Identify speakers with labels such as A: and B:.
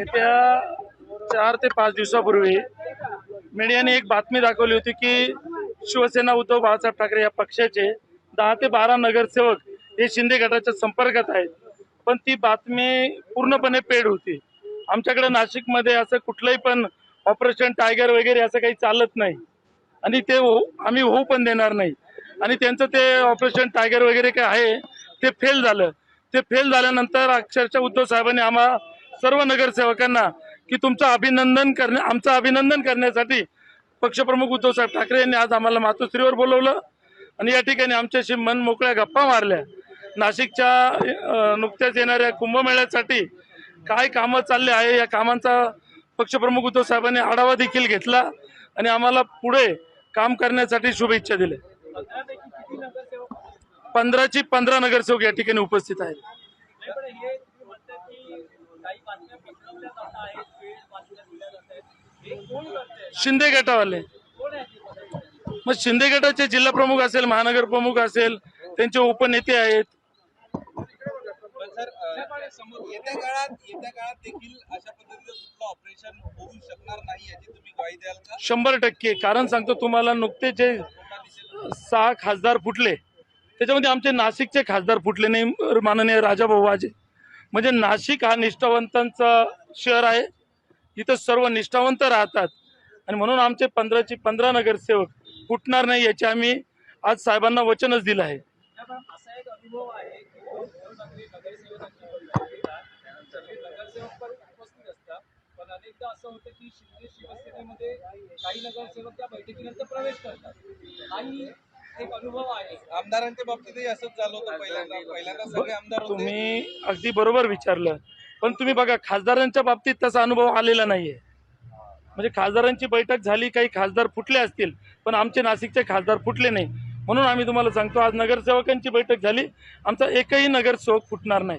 A: येत्या 4 ते 5 दिवसापूर्वी मीडियाने एक बातमी दाखवली होती की शिवसेना उद्धव बाळासाहेब ठाकरे या पक्षाचे 10 ते 12 नगरसेवक हे शिंदे गटाच्या संपर्कात आहेत। पण ती बातमी पूर्णपणे पेड होती। आमच्याकडे नाशिकमध्ये असं कुठलंही पण ऑपरेशन टायगर वगैरे असं काही चालत नाही आणि ते आम्ही होऊ पण देणार नाही। आणि त्यांचं ते ऑपरेशन टायगर वगैरे काय आहे ते फेल झालं। ते फेल झाल्यानंतर अक्षरशः उद्धव साहेबांनी आम्हा सर्व नगरसेवकांना की आमचं अभिनंदन करण्यासाठी पक्षप्रमुख उद्धव साहेब ठाकरे यांनी आज आम्हाला मातोश्रीवर बोलवलं आणि या ठिकाणी आमच्याशी मन मोकळ्या गप्पा मारल्या। नाशिकच्या नुकत्याच येणाऱ्या कुंभमेळ्यासाठी काय कामं चालले आहे या कामांचा पक्षप्रमुख उद्धव साहेबांनी आढावा देखील घेतला आणि आम्हाला पुढे काम करण्यासाठी शुभेच्छा दिल्या। 15ची 15 नगरसेवक या ठिकाणी उपस्थित आहेत। शिंदे गटावाले मग शिंदे गटाचे जिल्हा प्रमुख असेल, महानगर प्रमुख असेल, त्यांचे उपनेते आहेत।
B: येत्या काळात देखील अशा पद्धतीचं कुठलं ऑपरेशन होऊ शकणार नाही याची तुम्ही ग्वाही द्याल का?
A: 100%। कारण सांगतो तुम्हाला, नुकते जे 6 खासदार फुटले त्याच्यामध्ये आमचे नाशिकचे खासदार फुटले नाही। माननीय राजाभाऊ वाजे म्हणजे नाशिक हा निष्ठावंतांचा शहर आहे, इथं सर्व निष्ठावंत राहतात आणि म्हणून आमचे 15ची 15 नगरसेवक फुटणार नाही याचे आम्ही आज साहेबांना वचनच दिलं आहे।
C: असा एक अनुभव आहे की नगरसेवकांची बैठक घेतात, त्यानंतर नगरसेवक पण उपस्थित असतात, पण अनेकदा असं होतं की शिवसेनेमध्ये काही नगरसेवक त्या बैठकीनंतर प्रवेश करतात। काही एक अनुभव आहे
B: आमदारांच्या बाबतीतही असंच झालं होतं। पहिल्यांदा सगळे आमदार होते।
A: तुम्ही अगदी बरोबर विचारलं, पण तुम्ही बघा खासदारांच्या बाबतीत तसा अनुभव आलेला नाहीये। म्हणजे खासदारांची बैठक झाली, काही खासदार फुटले असतील, पण आमचे नाशिकचे खासदार फुटले नाही। म्हणून आम्ही तुम्हाला सांगतो, आज नगरसेवकांची बैठक झाली, आमचा एकही नगरसेवक फुटणार नाही।